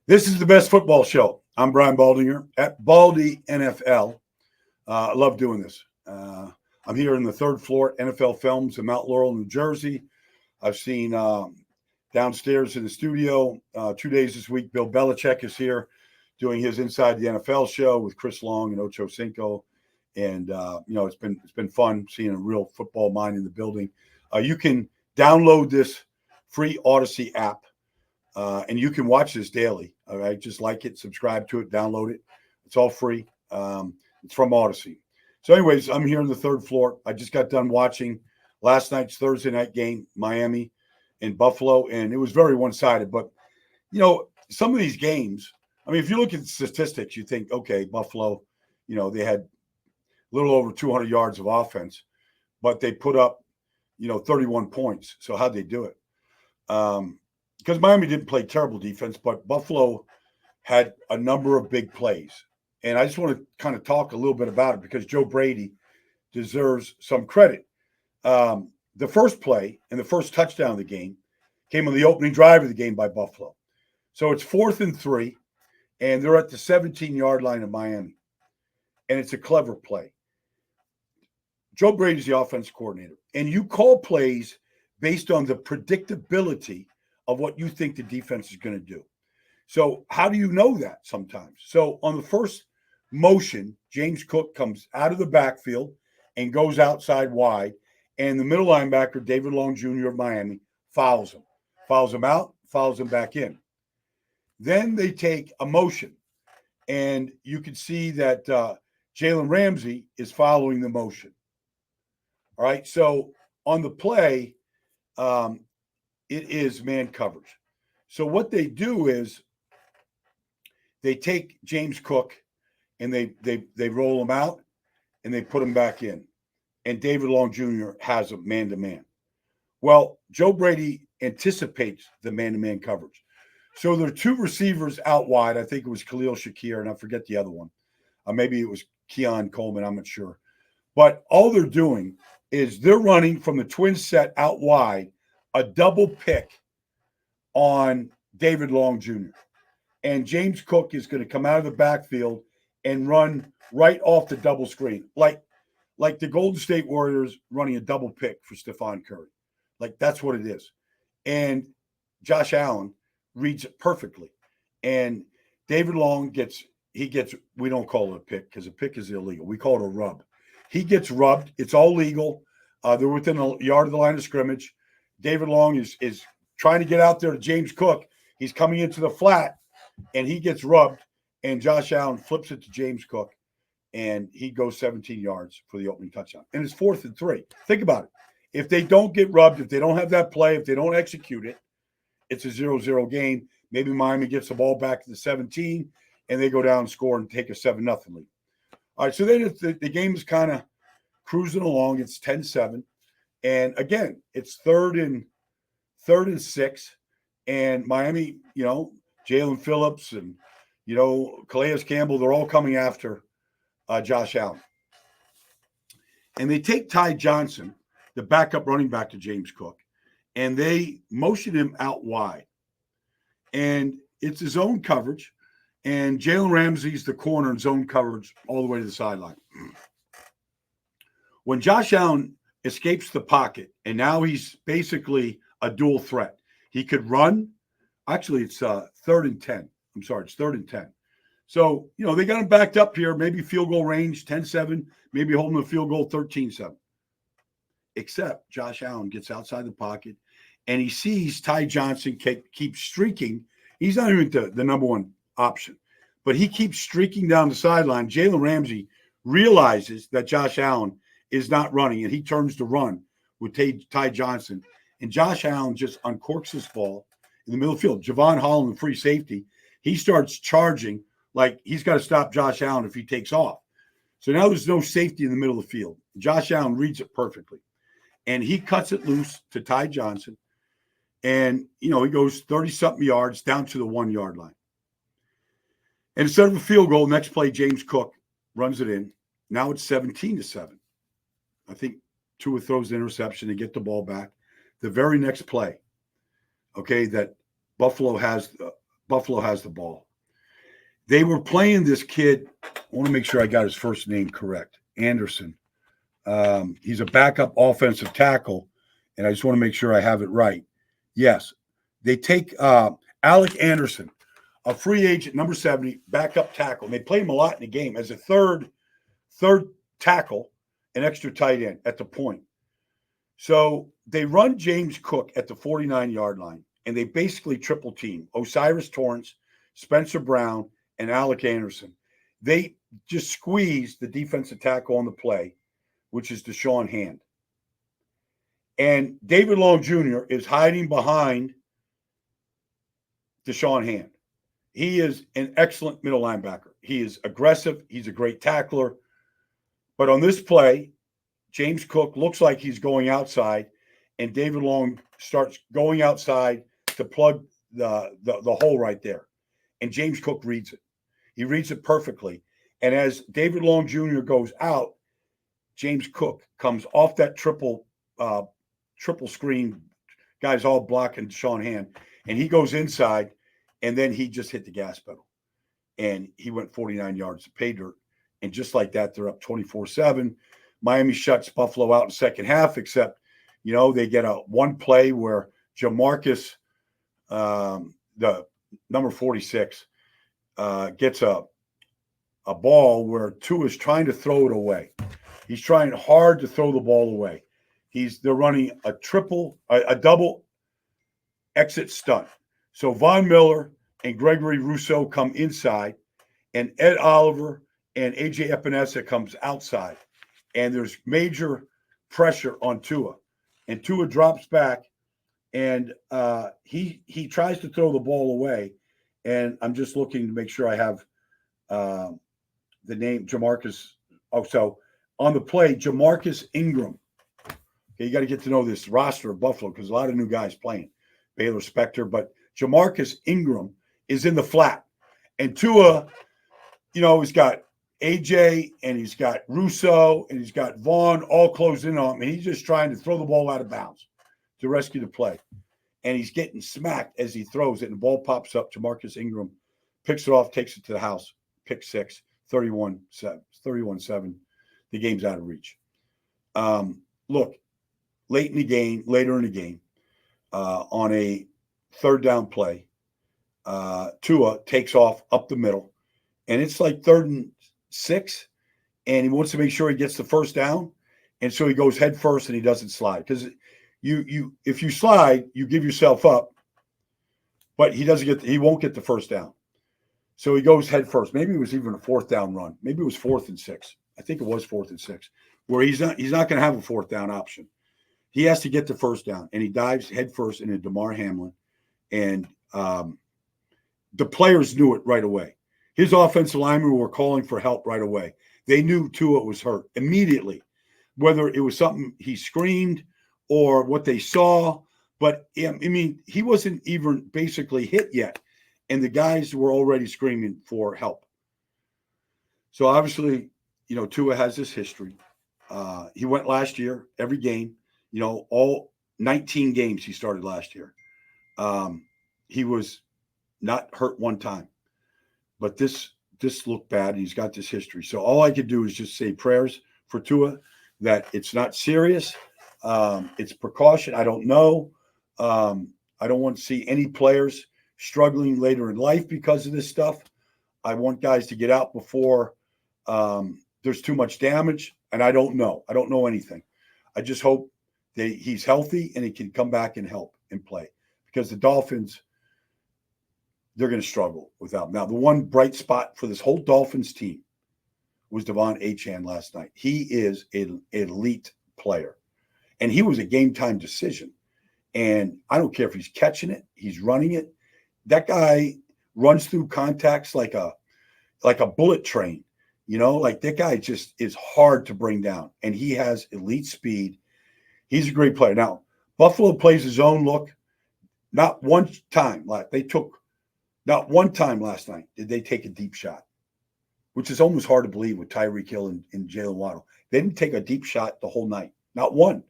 This is the best football show. I'm Brian Baldinger at Baldy NFL. I love doing this. I'm here in the third floor at NFL Films in Mount Laurel, New Jersey. I've seen downstairs in the studio 2 days this week. Bill Belichick is here doing his Inside the NFL show with Chris Long and Ocho Cinco, and it's been fun seeing a real football mind in the building. You can download this free Odyssey app. And you can watch this daily. All right. Just like it, subscribe to it, download it. It's all free. It's from Odyssey. So, anyways, I'm here on the third floor. I just got done watching last night's Thursday night game, Miami and Buffalo, and it was very one-sided. But, some of these games, I mean, if you look at the statistics, you think, okay, Buffalo, they had a little over 200 yards of offense, but they put up, 31 points. So how'd they do it? Because Miami didn't play terrible defense, but Buffalo had a number of big plays. And I just want to kind of talk a little bit about it because Joe Brady deserves some credit. The first play and the first touchdown of the game came on the opening drive of the game by Buffalo. So it's 4th and 3, and they're at the 17-yard line of Miami. And it's a clever play. Joe Brady's the offense coordinator. And you call plays based on the predictability of what you think the defense is going to do. So how do you know that sometimes? So on the first motion, James Cook comes out of the backfield and goes outside wide, and the middle linebacker, David Long Jr. of Miami, fouls him out, fouls him back in. Then they take a motion, and you can see that Jalen Ramsey is following the motion. All right, so on the play, it is man coverage. So what they do is they take James Cook and they roll him out and they put him back in. And David Long Jr. has a man-to-man. Well, Joe Brady anticipates the man-to-man coverage. So there are two receivers out wide. I think it was Khalil Shakir, and I forget the other one. Maybe it was Keon Coleman. I'm not sure. But all they're doing is they're running from the twin set out wide, a double pick on David Long Jr. And James Cook is going to come out of the backfield and run right off the double screen, like the Golden State Warriors running a double pick for Stephon Curry. Like that's what it is. And Josh Allen reads it perfectly. And David Long gets, we don't call it a pick because a pick is illegal. We call it a rub. He gets rubbed. It's all legal. They're within a yard of the line of scrimmage. David Long is trying to get out there to James Cook. He's coming into the flat, and he gets rubbed, and Josh Allen flips it to James Cook, and he goes 17 yards for the opening touchdown. And it's 4th and 3. Think about it. If they don't get rubbed, if they don't have that play, if they don't execute it, it's a 0-0 game. Maybe Miami gets the ball back to the 17, and they go down and score and take a 7-0 lead. All right, so then the game is kind of cruising along. It's 10-7. And again, it's third and 6, and Miami, Jalen Phillips and Calais Campbell, they're all coming after Josh Allen, and they take Ty Johnson, the backup running back to James Cook, and they motion him out wide, and it's his own coverage, and Jalen Ramsey's the corner in zone coverage all the way to the sideline. When Josh Allen escapes the pocket, and now he's basically a dual threat. He could run. Actually, it's 3rd and 10. I'm sorry, it's 3rd and 10. So, they got him backed up here, maybe field goal range, 10-7, maybe holding the field goal 13-7. Except Josh Allen gets outside the pocket, and he sees Ty Johnson keep streaking. He's not even the number one option, but he keeps streaking down the sideline. Jalen Ramsey realizes that Josh Allen is not running, and he turns to run with Ty Johnson. And Josh Allen just uncorks his ball in the middle of the field. Javon Holland, the free safety, he starts charging like he's got to stop Josh Allen if he takes off. So now there's no safety in the middle of the field. Josh Allen reads it perfectly. And he cuts it loose to Ty Johnson. And, he goes 30-something yards down to the 1-yard line. And instead of a field goal, next play, James Cook runs it in. Now it's 17-7. I think Tua throws the interception to get the ball back. The very next play, okay, that Buffalo has Buffalo has the ball. They were playing this kid. I want to make sure I got his first name correct. Anderson. He's a backup offensive tackle, and I just want to make sure I have it right. Yes, they take Alec Anderson, a free agent, number 70, backup tackle. And they play him a lot in the game as a third tackle, an extra tight end at the point. So they run James Cook at the 49-yard line, and they basically triple team Osiris Torrance, Spencer Brown, and Alec Anderson. They just squeeze the defensive tackle on the play, which is Deshaun Hand. And David Long Jr. is hiding behind Deshaun Hand. He is an excellent middle linebacker. He is aggressive. He's a great tackler. But on this play, James Cook looks like he's going outside, and David Long starts going outside to plug the hole right there. And James Cook reads it. He reads it perfectly. And as David Long Jr. goes out, James Cook comes off that triple screen. Guys all blocking Deshaun Hand. And he goes inside, and then he just hit the gas pedal. And he went 49 yards to pay dirt. And just like that, they're up 24-7. Miami shuts Buffalo out in the second half, except, they get a one play where Jamarcus, the number 46, gets a ball where Tua is trying to throw it away. He's trying hard to throw the ball away. They're running a double exit stunt. So Von Miller and Gregory Rousseau come inside, and Ed Oliver and AJ Epinesa comes outside. And there's major pressure on Tua. And Tua drops back, and he tries to throw the ball away. And I'm just looking to make sure I have the name, Jamarcus. Oh, so on the play, Jamarcus Ingram. Okay, you got to get to know this roster of Buffalo because a lot of new guys playing. Baylor Spector, but Jamarcus Ingram is in the flat. And Tua, he's got AJ and he's got Russo and he's got Vaughn all closed in on him. And he's just trying to throw the ball out of bounds to rescue the play. And he's getting smacked as he throws it. And the ball pops up. Jamarcus Ingram picks it off, takes it to the house. Pick six, 31-7. The game's out of reach. Look, later in the game, on a third down play, Tua takes off up the middle. And it's like 3rd and 6, and he wants to make sure he gets the first down, and so he goes head first and he doesn't slide because if you slide, you give yourself up, but he won't get the first down, so he goes head first. Maybe it was even a 4th down run. Maybe it was 4th and 6. I think it was 4th and 6, where he's not going to have a 4th down option. He has to get the first down, and he dives head first into DeMar Hamlin, and the players knew it right away. His offensive linemen were calling for help right away. They knew Tua was hurt immediately, whether it was something he screamed or what they saw. But, he wasn't even basically hit yet, and the guys were already screaming for help. So, obviously, Tua has this history. He went last year, every game, all 19 games he started last year. He was not hurt one time. But this looked bad, and he's got this history. So all I could do is just say prayers for Tua, that it's not serious. It's precaution. I don't know. I don't want to see any players struggling later in life because of this stuff. I want guys to get out before there's too much damage, and I don't know. I don't know anything. I just hope that he's healthy and he can come back and help and play, because the Dolphins, they're going to struggle without him. Now, the one bright spot for this whole Dolphins team was Devon Achane last night. He is an elite player, and he was a game-time decision. And I don't care if he's catching it, he's running it. That guy runs through contacts like a bullet train. That guy just is hard to bring down, and he has elite speed. He's a great player. Now, Buffalo plays his own look. Not one time last night did they take a deep shot, which is almost hard to believe with Tyreek Hill and Jalen Waddle. They didn't take a deep shot the whole night, not one.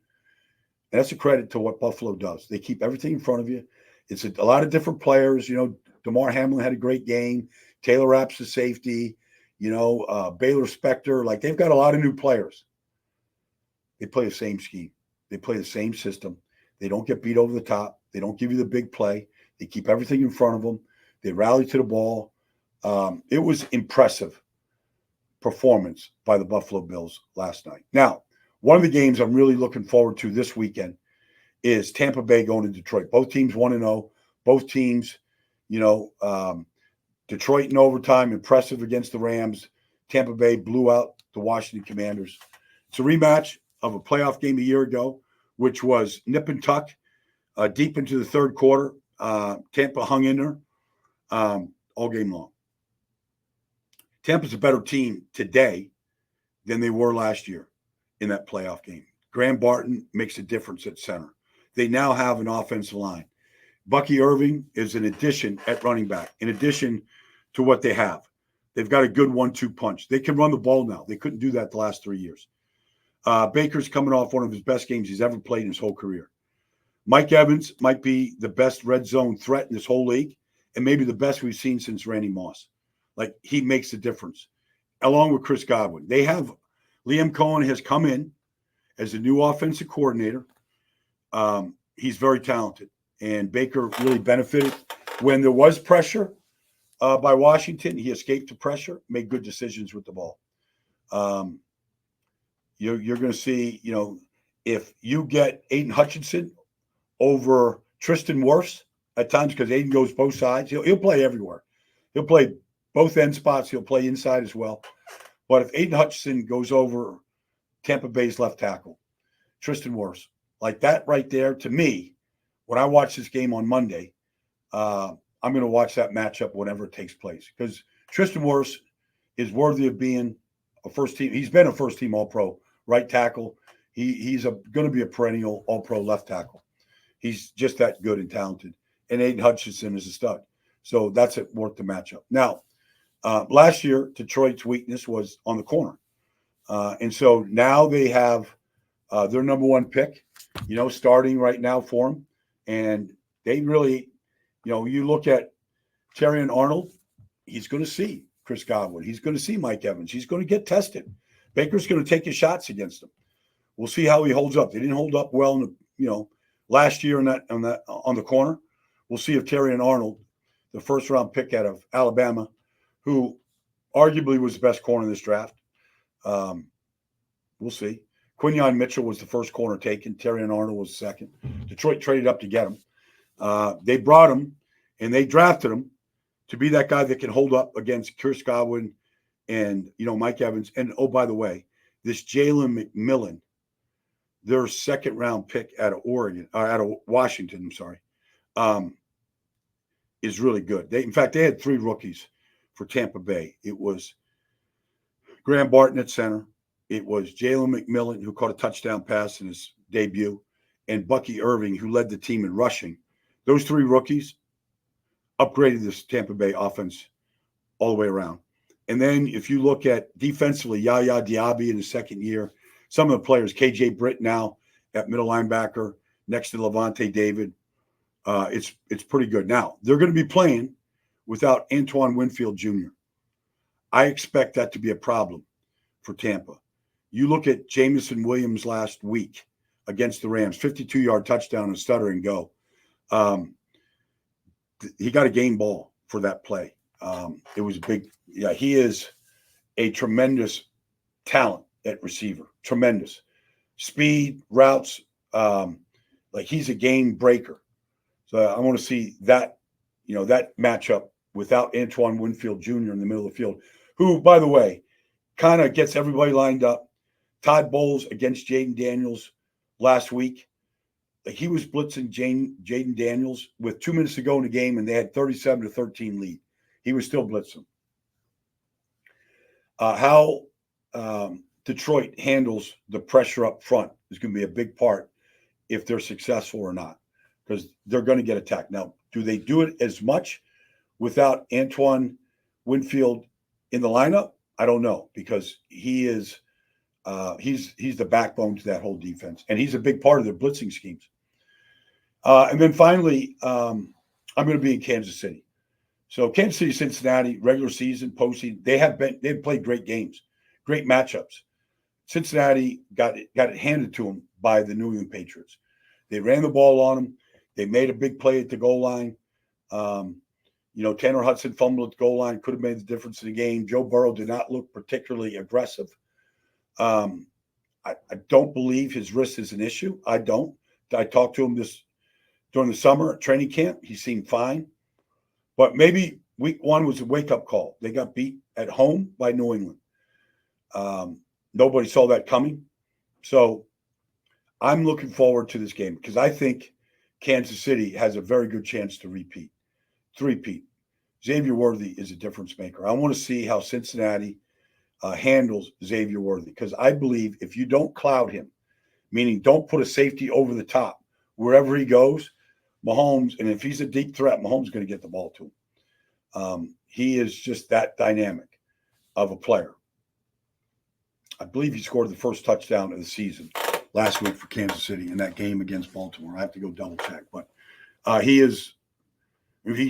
And that's a credit to what Buffalo does. They keep everything in front of you. It's a lot of different players. DeMar Hamlin had a great game. Taylor Rapp's the safety. Baylor Spector. Like, they've got a lot of new players. They play the same scheme. They play the same system. They don't get beat over the top. They don't give you the big play. They keep everything in front of them. They rally to the ball. It was impressive performance by the Buffalo Bills last night. Now, one of the games I'm really looking forward to this weekend is Tampa Bay going to Detroit. Both teams 1-0. Both teams, Detroit in overtime, impressive against the Rams. Tampa Bay blew out the Washington Commanders. It's a rematch of a playoff game a year ago, which was nip and tuck deep into the third quarter. Tampa hung in there all game long. Tampa's a better team today than they were last year in that playoff game. Graham Barton makes a difference at center. They now have an offensive line. Bucky Irving is an addition at running back, in addition to what they have. They've got a good 1-2 punch. They can run the ball now. They couldn't do that the last 3 years. Baker's coming off one of his best games he's ever played in his whole career. Mike Evans might be the best red zone threat in this whole league, and maybe the best we've seen since Randy Moss. Like, he makes a difference, along with Chris Godwin. They have Liam Cohen has come in as a new offensive coordinator. He's very talented, and Baker really benefited when there was pressure by Washington. He escaped the pressure, made good decisions with the ball. You're going to see, if you get Aiden Hutchinson over Tristan Wirfs at times, because Aiden goes both sides, he'll play everywhere. He'll play both end spots. He'll play inside as well. But if Aiden Hutchinson goes over Tampa Bay's left tackle, Tristan Wirfs, like that right there, to me, when I watch this game on Monday, I'm going to watch that matchup whenever it takes place, because Tristan Wirfs is worthy of being a first team. He's been a first team All-Pro right tackle. He's going to be a perennial All-Pro left tackle. He's just that good and talented. And Aiden Hutchinson is a stud. So that's worth the matchup. Now, last year, Detroit's weakness was on the corner. And so now they have their number one pick, starting right now for them. And they really, you look at Terry and Arnold, he's going to see Chris Godwin. He's going to see Mike Evans. He's going to get tested. Baker's going to take his shots against him. We'll see how he holds up. They didn't hold up well in the, last year on the corner. We'll see if Terry and Arnold, the first round pick out of Alabama, who arguably was the best corner in this draft. We'll see. Quinyon Mitchell was the first corner taken. Terry and Arnold was second. Detroit traded up to get him. They brought him, and they drafted him to be that guy that can hold up against Chris Godwin and, Mike Evans. And, oh, by the way, this Jalen McMillan, their second round pick out of Washington, is really good. In fact, they had 3 rookies for Tampa Bay. It was Graham Barton at center. It was Jalen McMillan, who caught a touchdown pass in his debut, and Bucky Irving, who led the team in rushing. Those 3 rookies upgraded this Tampa Bay offense all the way around. And then if you look at defensively, Yaya Diaby in his second year, some of the players, KJ Britt now at middle linebacker next to Levante David, it's pretty good. Now, they're going to be playing without Antoine Winfield Jr. I expect that to be a problem for Tampa. You look at Jamison Williams last week against the Rams, 52-yard touchdown and stutter and go. He got a game ball for that play. It was he is a tremendous talent at receiver. Tremendous. Speed, routes, he's a game breaker. So I want to see that, that matchup without Antoine Winfield Jr. in the middle of the field, who, by the way, kind of gets everybody lined up. Todd Bowles against Jaden Daniels last week. He was blitzing Jaden Daniels with 2 minutes to go in the game, and they had 37-13 lead. He was still blitzing. How Detroit handles the pressure up front is going to be a big part if they're successful or not, because they're going to get attacked. Now, do they do it as much without Antoine Winfield in the lineup? I don't know, because he is he's the backbone to that whole defense, and he's a big part of their blitzing schemes. And then finally, I'm going to be in Kansas City. So Kansas City, Cincinnati, regular season, postseason, they've played great games, great matchups. Cincinnati got it handed to them by the New England Patriots. They ran the ball on them. They made a big play at the goal line. Tanner Hudson fumbled at the goal line, could have made the difference in the game. Joe Burrow did not look particularly aggressive. I don't believe his wrist is an issue. I don't. I talked to him during the summer at training camp. He seemed fine. But maybe week one was a wake-up call. They got beat at home by New England. Nobody saw that coming. So I'm looking forward to this game because I think Kansas City has a very good chance to repeat. Xavier Worthy is a difference maker. I want to see how Cincinnati handles Xavier Worthy because I believe if you don't cloud him, meaning don't put a safety over the top wherever he goes, Mahomes, and if he's a deep threat, Mahomes is going to get the ball to him. He is just that dynamic of a player. I believe he scored the first touchdown of the season last week for Kansas City in that game against Baltimore. I have to go double check, but he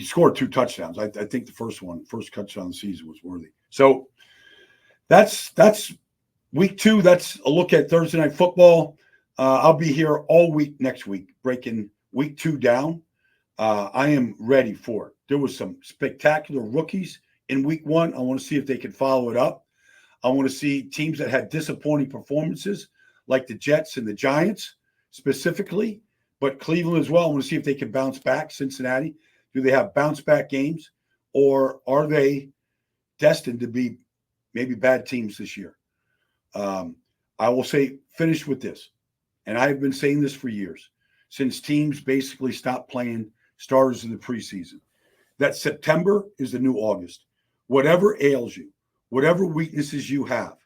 scored 2 touchdowns. I think the first touchdown of the season was Worthy. So that's week 2. That's a look at Thursday Night Football. I'll be here all week next week, breaking week 2 down. I am ready for it. There was some spectacular rookies in week 1. I want to see if they can follow it up. I want to see teams that had disappointing performances, like the Jets and the Giants specifically, but Cleveland as well. I want to see if they can bounce back. Cincinnati, do they have bounce back games, or are they destined to be maybe bad teams this year? I will say, finish with this, and I have been saying this for years, since teams basically stopped playing starters in the preseason, that September is the new August. Whatever ails you, whatever weaknesses you have,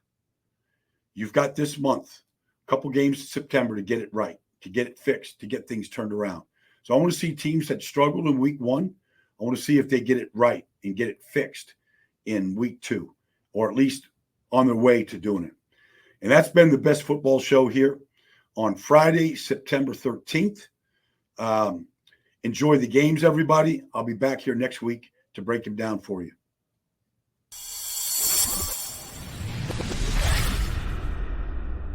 you've got this month, a couple games in September to get it right, to get it fixed, to get things turned around. So I want to see teams that struggled in week 1. I want to see if they get it right and get it fixed in week 2, or at least on their way to doing it. And that's been the Best Football Show here on Friday, September 13th. Enjoy the games, everybody. I'll be back here next week to break them down for you.